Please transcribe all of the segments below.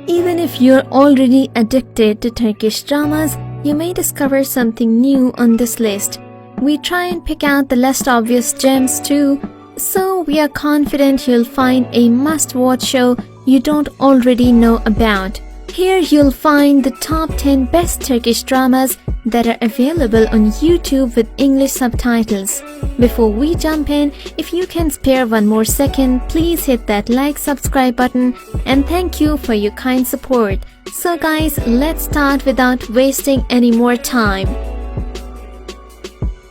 Even if you're already addicted to Turkish dramas, you may discover something new on this list. We try and pick out the less obvious gems too, so we are confident you'll find a must-watch show you don't already know about. Here you'll find the top 10 best Turkish dramas that are available on YouTube with English subtitles. Before we jump in, if you can spare one more second, please hit that like, subscribe button, and thank you for your kind support. So guys, let's start without wasting any more time.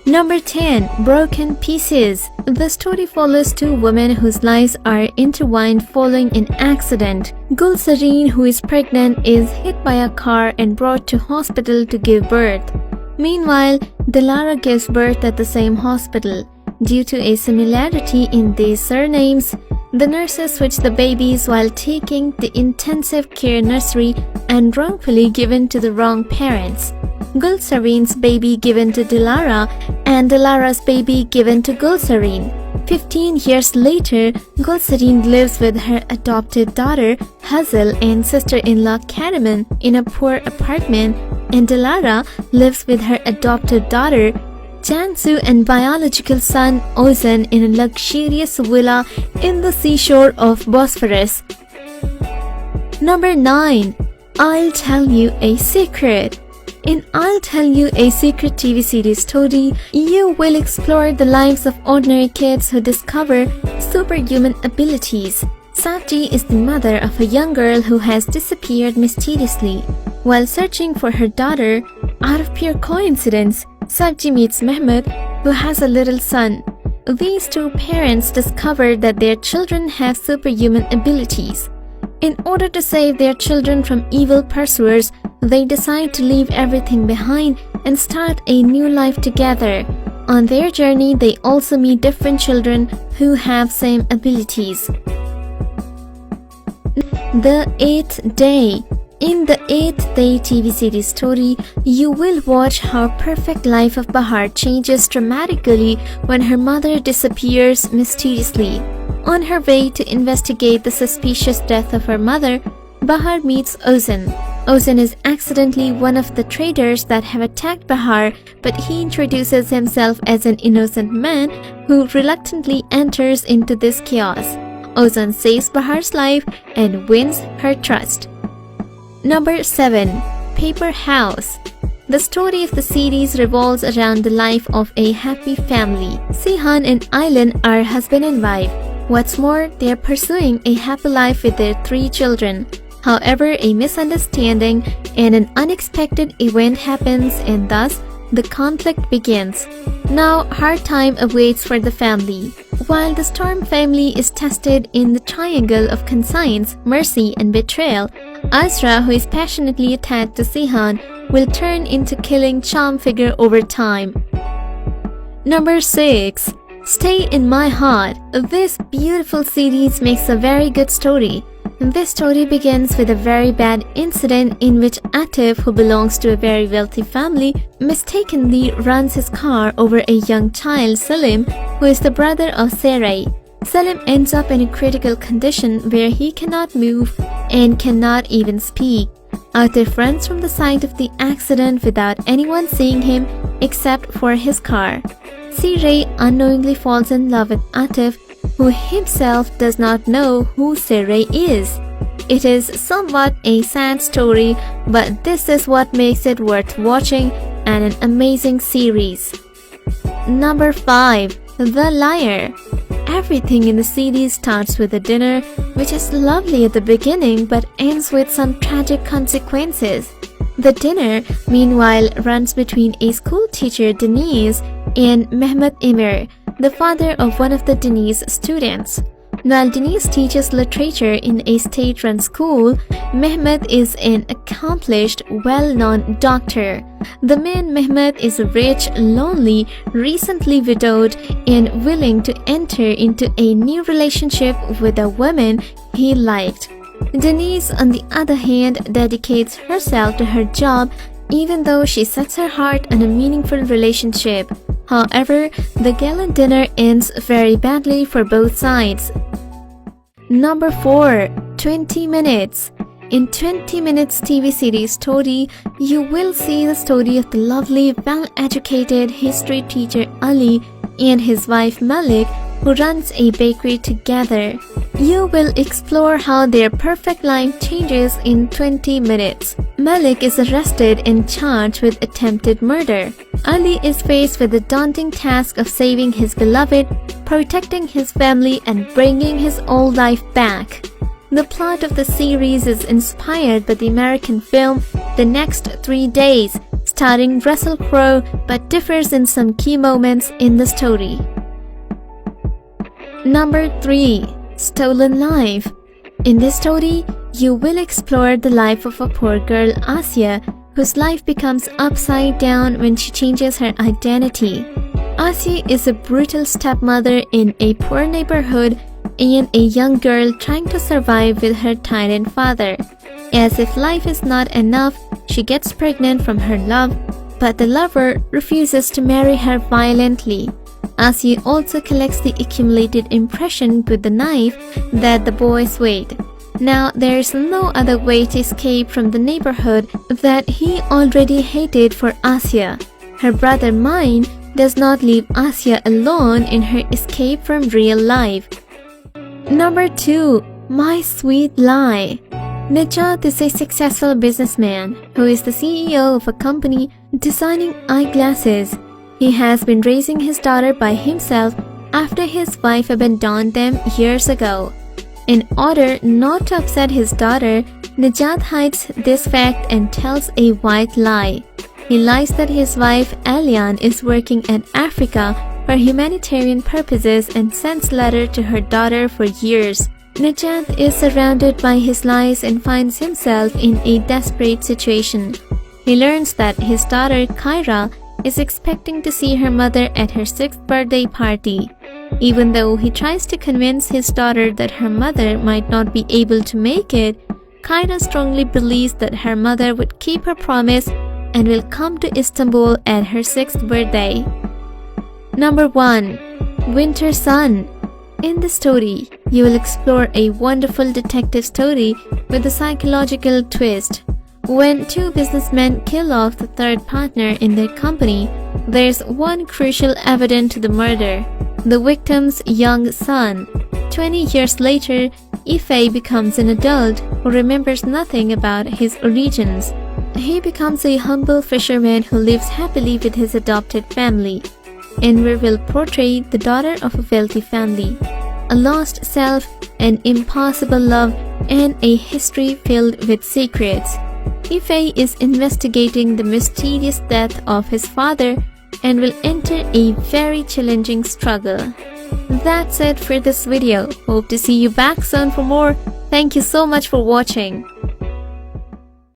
Number 10. Broken Pieces. The story follows two women whose lives are intertwined following an accident. Gulsareen, who is pregnant, is hit by a car and brought to hospital to give birth. Meanwhile, Dilara gives birth at the same hospital. Due to a similarity in these surnames, the nurses switch the babies while taking the intensive care nursery and wrongfully given to the wrong parents. Gulsareen's baby given to Dilara and Dilara's baby given to Gulsareen. 15 years later, Gulsareen lives with her adopted daughter Hazel and sister-in-law Kariman in a poor apartment, and Dilara lives with her adopted daughter Cansu and biological son Ozan in a luxurious villa in the seashore of Bosphorus. Number 9. I'll Tell You a Secret. In I'll Tell You a Secret TV series story, you will explore the lives of ordinary kids who discover superhuman abilities. Savji is the mother of a young girl who has disappeared mysteriously. While searching for her daughter, out of pure coincidence, Savji meets Mehmet, who has a little son. These two parents discover that their children have superhuman abilities. In order to save their children from evil pursuers, they decide to leave everything behind and start a new life together. On their journey, they also meet different children who have same abilities. The Eighth Day. In the Eighth Day TV series story, you will watch how perfect life of Bahar changes dramatically when her mother disappears mysteriously. On her way to investigate the suspicious death of her mother, Bahar meets Ozan. Ozan is accidentally one of the traders that have attacked Bahar, but he introduces himself as an innocent man who reluctantly enters into this chaos. Ozan saves Bahar's life and wins her trust. Number 7. Paper House. The story of the series revolves around the life of a happy family. Sihan and Aylan are husband and wife. What's more, they are pursuing a happy life with their 3 children. However, a misunderstanding and an unexpected event happens, and thus the conflict begins. Now, hard time awaits for the family. While the Storm family is tested in the triangle of conscience, mercy, and betrayal, Azra, who is passionately attached to Sihan, will turn into killing charm figure over time. Number 6. Stay in My Heart. This beautiful series makes a very good story. This story begins with a very bad incident in which Atif, who belongs to a very wealthy family, mistakenly runs his car over a young child, Salim, who is the brother of Sarai. Salim ends up in a critical condition where he cannot move and cannot even speak. Atif runs from the site of the accident without anyone seeing him except for his car. Sarai unknowingly falls in love with Atif, who himself does not know who Sarai is. It is somewhat a sad story, but this is what makes it worth watching and an amazing series. Number 5. The Liar. Everything in the series starts with a dinner, which is lovely at the beginning but ends with some tragic consequences. The dinner, meanwhile, runs between a school teacher, Denise, and Mehmet Emir, the father of one of the Denise students. While Denise teaches literature in a state-run school, Mehmet is an accomplished, well-known doctor. The man Mehmet is rich, lonely, recently widowed, and willing to enter into a new relationship with a woman he liked. Denise, on the other hand, dedicates herself to her job even though she sets her heart on a meaningful relationship. However, the gallant dinner ends very badly for both sides. Number 4. 20 Minutes. In 20 Minutes TV series story, you will see the story of the lovely, well-educated history teacher Ali and his wife Malik, who runs a bakery together. You will explore how their perfect life changes in 20 minutes. Malik is arrested and charged with attempted murder. Ali is faced with the daunting task of saving his beloved, protecting his family, and bringing his old life back. The plot of the series is inspired by the American film The Next 3 Days, starring Russell Crowe, but differs in some key moments in the story. Number 3. Stolen Life. In this story, you will explore the life of a poor girl, Asya, whose life becomes upside down when she changes her identity. Asya is a brutal stepmother in a poor neighborhood and a young girl trying to survive with her tyrant father. As if life is not enough, she gets pregnant from her love, but the lover refuses to marry her violently. Asya also collects the accumulated impression with the knife that the boys weighed. Now, there is no other way to escape from the neighborhood that he already hated for Asya. Her brother Mine does not leave Asya alone in her escape from real life. Number 2. My Sweet Lie. Najat is a successful businessman who is the CEO of a company designing eyeglasses. He has been raising his daughter by himself after his wife abandoned them years ago. In order not to upset his daughter, Najat hides this fact and tells a white lie. He lies that his wife Alian is working in Africa for humanitarian purposes and sends letters to her daughter for years. Najat is surrounded by his lies and finds himself in a desperate situation. He learns that his daughter Kyra is expecting to see her mother at her 6th birthday party. Even though he tries to convince his daughter that her mother might not be able to make it, Kyra strongly believes that her mother would keep her promise and will come to Istanbul at her 6th birthday. Number 1. Winter Sun. In the story, you will explore a wonderful detective story with a psychological twist. When two businessmen kill off the third partner in their company, there's one crucial evidence to the murder: the victim's young son. 20 years later, Ife becomes an adult who remembers nothing about his origins. He becomes a humble fisherman who lives happily with his adopted family. Enver will portray the daughter of a wealthy family, a lost self, an impossible love, and a history filled with secrets. Ife is investigating the mysterious death of his father and will enter a very challenging struggle. That's it for this video. Hope to see you back soon for more. Thank you so much for watching.